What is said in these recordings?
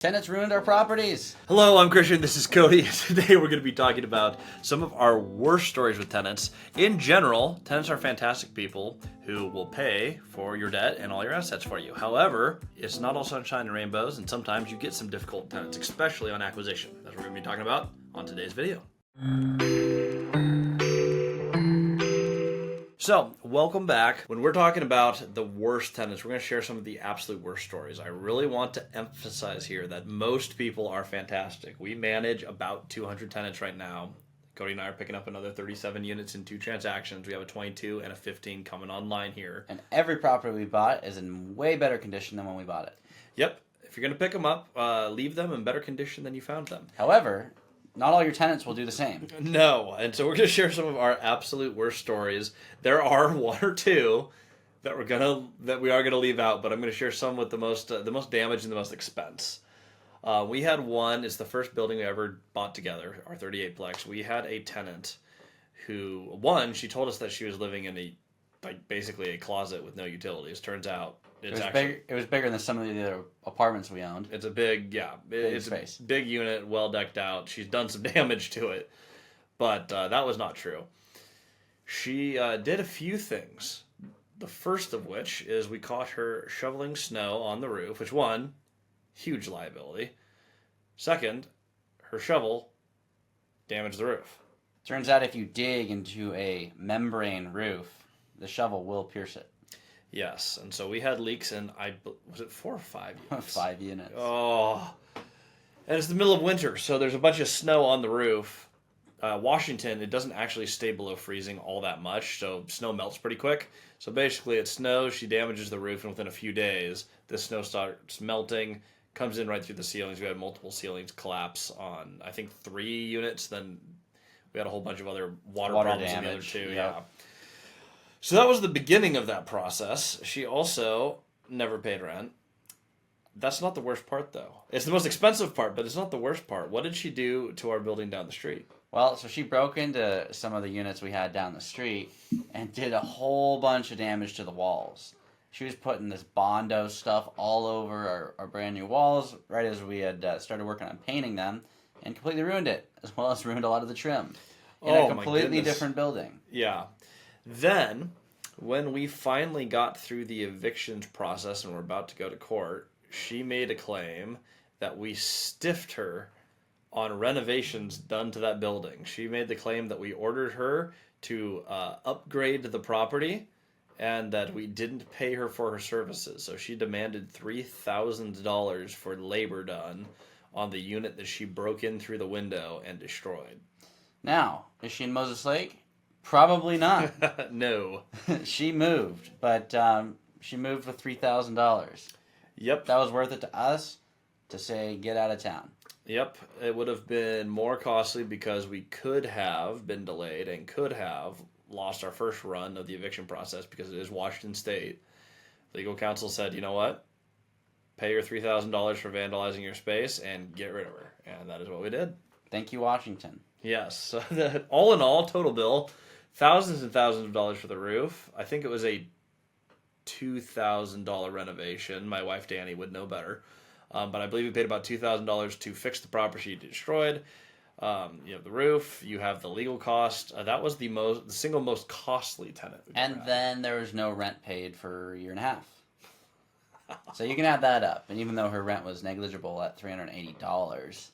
Tenants ruined our properties. Hello, I'm Christian. This is Cody. Today we're going to be talking about some of our worst stories with tenants. In general, tenants are fantastic people who will pay for your debt and all your assets for you. However, it's not all sunshine and rainbows, and sometimes you get some difficult tenants, especially on acquisition. That's what we're going to be talking about on today's video. So, welcome back. When we're talking about the worst tenants, we're going to share some of the absolute worst stories. I really want to emphasize here that most people are fantastic. We manage about 200 tenants right now. Cody and I are picking up another 37 units in 2 transactions. We have a 22 and a 15 coming online here. And every property we bought is in way better condition than when we bought it. Yep. If you're going to pick them up, leave them in better condition than you found them. However, not all your tenants will do the same. No, and so we're going to share some of our absolute worst stories. There are one or two that we are gonna leave out, but I'm going to share some with the most damage and the most expense. We had one. It's the first building we ever bought together, our 38plex. We had a tenant who, she told us that she was living in basically a closet with no utilities. Turns out it was bigger than some of the other apartments we owned. It's a big space. A big unit, well decked out. She's done some damage to it, but that was not true. She did a few things. The first of which is we caught her shoveling snow on the roof, which one, huge liability. Second, her shovel damaged the roof. Turns out if you dig into a membrane roof, the shovel will pierce it. Yes, and so we had leaks in, was it 4 or 5 units? 5 units. Oh, and it's the middle of winter, so there's a bunch of snow on the roof. Washington, it doesn't actually stay below freezing all that much, so snow melts pretty quick. So basically it snows, she damages the roof, and within a few days, the snow starts melting, comes in right through the ceilings. We had multiple ceilings collapse on, I think, 3 units. Then we had a whole bunch of other water problems in the other 2. Yep. Yeah. So that was the beginning of that process. She also never paid rent. That's not the worst part, though. It's the most expensive part, but it's not the worst part. What did she do to our building down the street? Well, so she broke into some of the units we had down the street and did a whole bunch of damage to the walls. She was putting this Bondo stuff all over our brand new walls right as we had started working on painting them, and completely ruined it, as well as ruined a lot of the trim in a completely different building. Yeah. Then, when we finally got through the evictions process and were about to go to court, she made a claim that we stiffed her on renovations done to that building. She made the claim that we ordered her to upgrade the property and that we didn't pay her for her services. So she demanded $3,000 for labor done on the unit that she broke in through the window and destroyed. Now, is she in Moses Lake? Probably not. No. She moved, but she moved for $3,000. Yep. That was worth it to us to say, get out of town. Yep. It would have been more costly because we could have been delayed and could have lost our first run of the eviction process because it is Washington State. Legal counsel said, you know what? Pay your $3,000 for vandalizing your space and get rid of her. And that is what we did. Thank you, Washington. Yes. So all in all, total bill, thousands and thousands of dollars for the roof. I think it was a $2,000 renovation. My wife, Danny, would know better. But I believe we paid about $2,000 to fix the property she destroyed. You have the roof. You have the legal cost. That was the single most costly tenant. And then there was no rent paid for a year and a half. So you can add that up. And even though her rent was negligible at $380,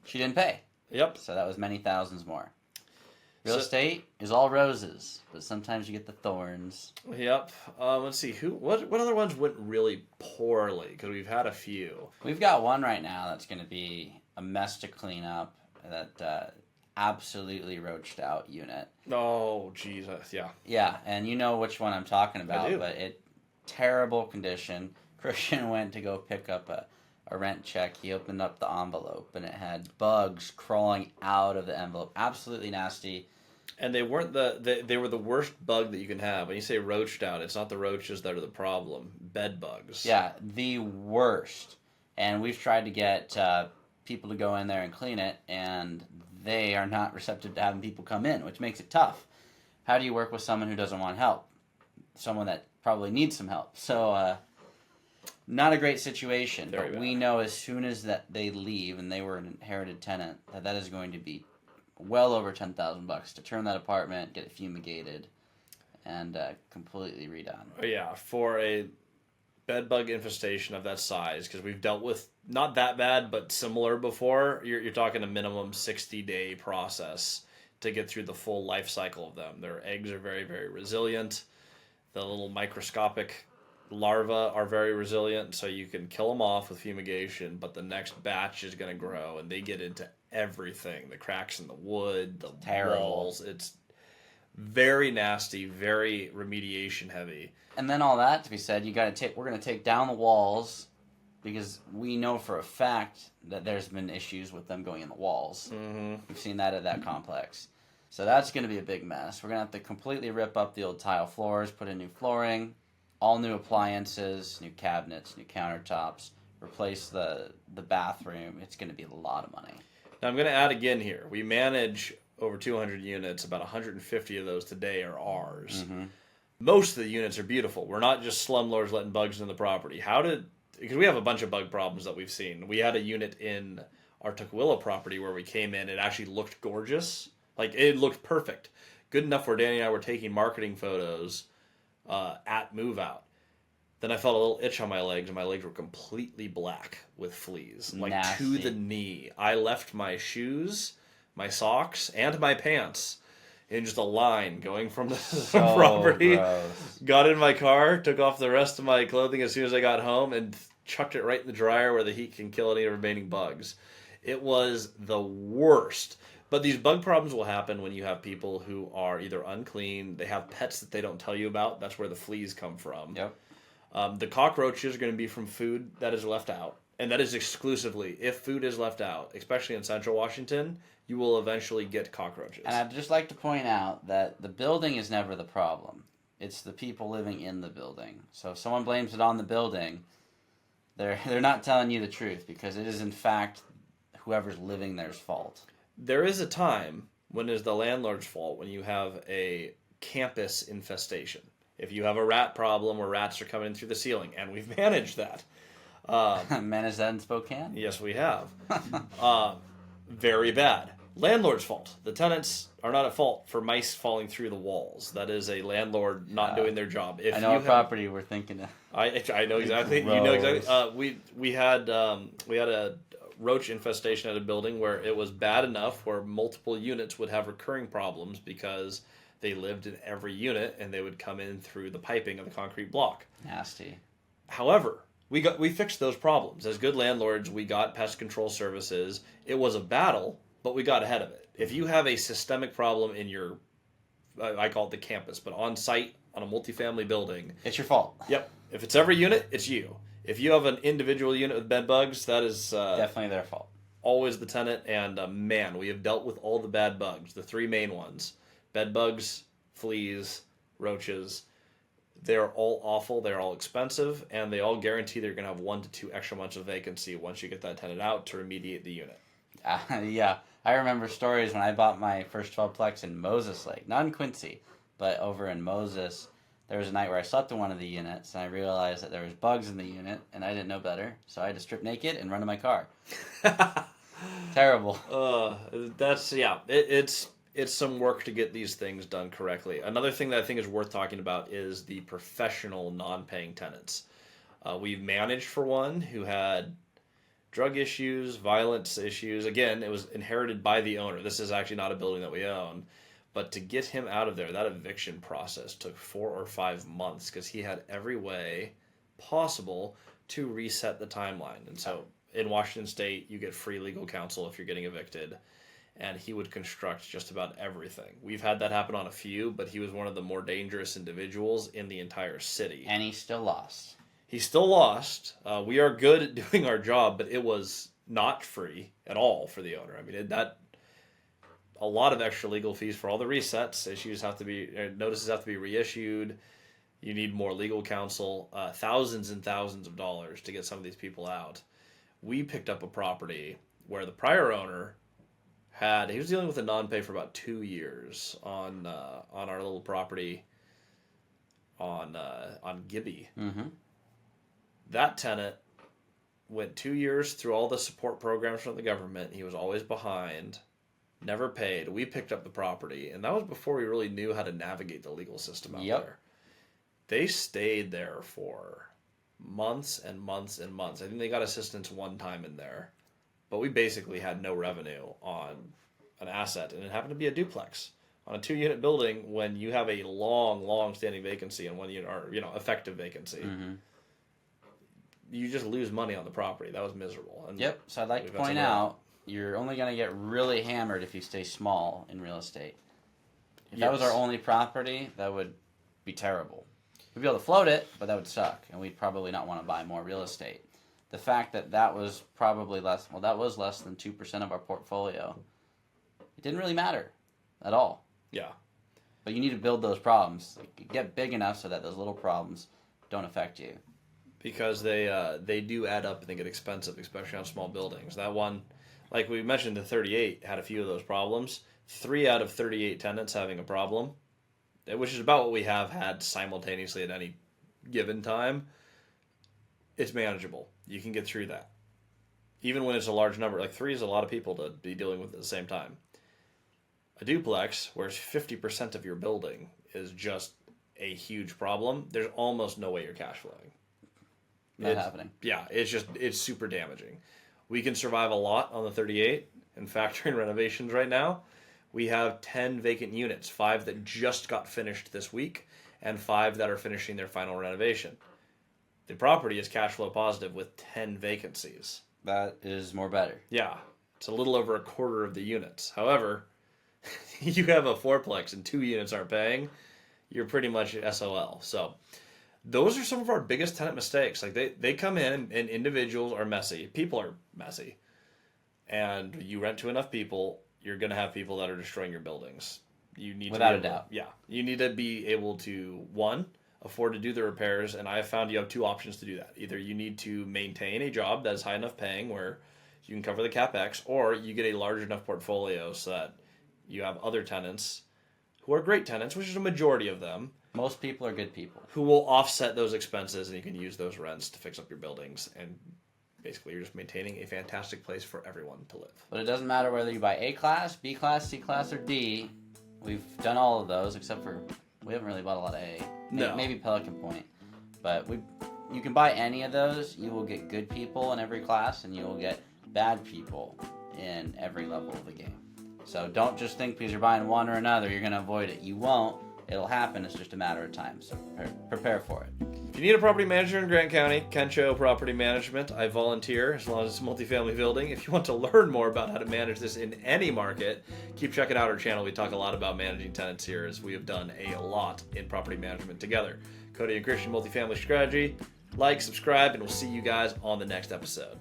she didn't pay. Yep. So that was many thousands more. Real estate is all roses, but sometimes you get the thorns. Yep. Let's see. What other ones went really poorly? Because we've had a few. We've got one right now that's going to be a mess to clean up. That absolutely roached out unit. Oh, Jesus. Yeah. Yeah, and you know which one I'm talking about. I do. But terrible condition. Christian went to go pick up a rent check. He opened up the envelope, and it had bugs crawling out of the envelope. Absolutely nasty. And they weren't they were the worst bug that you can have. When you say roached out, it's not the roaches that are the problem. Bed bugs. Yeah, the worst. And we've tried to get people to go in there and clean it, and they are not receptive to having people come in, which makes it tough. How do you work with someone who doesn't want help? Someone that probably needs some help. So Not a great situation, Very but bad. we know as soon as that they leave and they were an inherited tenant that is going to be well over $10,000 to turn that apartment, get it fumigated, and completely redone. Yeah, for a bed bug infestation of that size, because we've dealt with not that bad but similar before, you're talking a minimum 60-day process to get through the full life cycle of them. Their eggs are very, very resilient. The little microscopic larvae are very resilient, so you can kill them off with fumigation, but the next batch is going to grow, and they get into everything. The cracks in the wood, the walls. It's very nasty, very remediation heavy. And then all that to be said, we're going to take down the walls because we know for a fact that there's been issues with them going in the walls. Mm-hmm. We've seen that at that complex. So that's going to be a big mess. We're going to have to completely rip up the old tile floors, put in new flooring, all new appliances, new cabinets, new countertops, replace the bathroom. It's going to be a lot of money. Now I'm going to add again here. We manage over 200 units. About 150 of those today are ours. Mm-hmm. Most of the units are beautiful. We're not just slumlords letting bugs in the property. Because we have a bunch of bug problems that we've seen. We had a unit in our Tukwila property where we came in. It actually looked gorgeous. Like, it looked perfect. Good enough where Danny and I were taking marketing photos at move out. Then I felt a little itch on my legs, and my legs were completely black with fleas. Like, Nasty. to the knee. I left my shoes, my socks, and my pants in just a line going from the property. Gross. Got in my car, took off the rest of my clothing as soon as I got home, and chucked it right in the dryer where the heat can kill any remaining bugs. It was the worst. But these bug problems will happen when you have people who are either unclean, they have pets that they don't tell you about. That's where the fleas come from. Yep. The cockroaches are going to be from food that is left out. And that is exclusively, if food is left out, especially in Central Washington, you will eventually get cockroaches. And I'd just like to point out that the building is never the problem. It's the people living in the building. So if someone blames it on the building, they're not telling you the truth, because it is in fact whoever's living there's fault. There is a time when it is the landlord's fault when you have a campus infestation. If you have a rat problem where rats are coming in through the ceiling, and we've managed that. Managed that in Spokane? Yes, we have. Very bad. Landlord's fault. The tenants are not at fault for mice falling through the walls. That is a landlord not doing their job. If I know you what property we're thinking of. I know exactly. Gross. You know exactly. We had a roach infestation at a building where it was bad enough where multiple units would have recurring problems because they lived in every unit and they would come in through the piping of the concrete block. Nasty. However, we fixed those problems. As good landlords, we got pest control services. It was a battle, but we got ahead of it. If you have a systemic problem in your, I call it the campus, but on site on a multifamily building, It's your fault. Yep. If it's every unit, it's you. If you have an individual unit with bed bugs, that is Definitely their fault. always the tenant. And man, we have dealt with all the bad bugs. The three main ones: bed bugs, fleas, roaches. They're all awful. They're all expensive, and they all guarantee they're going to have 1 to 2 extra months of vacancy once you get that tenant out to remediate the unit. Yeah, I remember stories when I bought my first 12-plex in Moses Lake, not in Quincy, but over in Moses. There was a night where I slept in one of the units, and I realized that there was bugs in the unit, and I didn't know better, so I had to strip naked and run to my car. Terrible. It's some work to get these things done correctly. Another thing that I think is worth talking about is the professional non-paying tenants. We've managed for one who had drug issues, violence issues. Again, it was inherited by the owner. This is actually not a building that we own. But to get him out of there, that eviction process took 4 or 5 months because he had every way possible to reset the timeline. And so in Washington State, you get free legal counsel if you're getting evicted. And he would construct just about everything. We've had that happen on a few, but he was one of the more dangerous individuals in the entire city. And he still lost. He still lost. We are good at doing our job, but it was not free at all for the owner. I mean, a lot of extra legal fees for all the resets. Notices have to be reissued. You need more legal counsel. Thousands and thousands of dollars to get some of these people out. We picked up a property where the prior owner he was dealing with a non-pay for about 2 years on our little property on Gibby. Mm-hmm. That tenant went 2 years through all the support programs from the government. He was always behind, never paid. We picked up the property, and that was before we really knew how to navigate the legal system out there. They stayed there for months and months and months. I think they got assistance one time in there, but we basically had no revenue on an asset, and it happened to be a duplex on a 2-unit building. When you have a long standing vacancy and 1 unit, or effective vacancy, you just lose money on the property. That was miserable. And So I'd like to point out, you're only going to get really hammered if you stay small in real estate. If that was our only property, that would be terrible. We'd be able to float it, but that would suck, and we'd probably not want to buy more real estate. The fact that that was probably less than 2% of our portfolio, it didn't really matter at all. Yeah. But you need to build those problems. Like, get big enough so that those little problems don't affect you. Because they do add up and they get expensive, especially on small buildings. That one, like we mentioned, the 38 had a few of those problems. 3 out of 38 tenants having a problem, which is about what we have had simultaneously at any given time. It's manageable. You can get through that. Even when it's a large number, like 3 is a lot of people to be dealing with at the same time. A duplex, where 50% of your building is just a huge problem, there's almost no way you're cash flowing. Not happening. Yeah, it's super damaging. We can survive a lot on the 38, and factoring renovations right now, we have 10 vacant units, 5 that just got finished this week, and 5 that are finishing their final renovation. The property is cash flow positive with 10 vacancies. That is more better. Yeah, it's a little over a quarter of the units. However, you have a fourplex and 2 units aren't paying, you're pretty much SOL. So those are some of our biggest tenant mistakes. Like they come in and individuals are messy. People are messy. And you rent to enough people, you're going to have people that are destroying your buildings. You need Without a doubt. Yeah. You need to be able to, one, afford to do the repairs. And I have found you have 2 options to do that. Either you need to maintain a job that is high enough paying where you can cover the CapEx, or you get a large enough portfolio so that you have other tenants who are great tenants, which is a majority of them. Most people are good people. Who will offset those expenses, and you can use those rents to fix up your buildings. And basically, you're just maintaining a fantastic place for everyone to live. But it doesn't matter whether you buy A class, B class, C class, or D. We've done all of those, except for we haven't really bought a lot of A. No. Maybe Pelican Point. But you can buy any of those. You will get good people in every class, and you will get bad people in every level of the game. So don't just think because you're buying one or another, you're going to avoid it. You won't. It'll happen. It's just a matter of time. So prepare for it. If you need a property manager in Grant County, Kencho Property Management. I volunteer as long as it's a multifamily building. If you want to learn more about how to manage this in any market, keep checking out our channel. We talk a lot about managing tenants here, as we have done a lot in property management together. Cody and Christian Multifamily Strategy. Like, subscribe, and we'll see you guys on the next episode.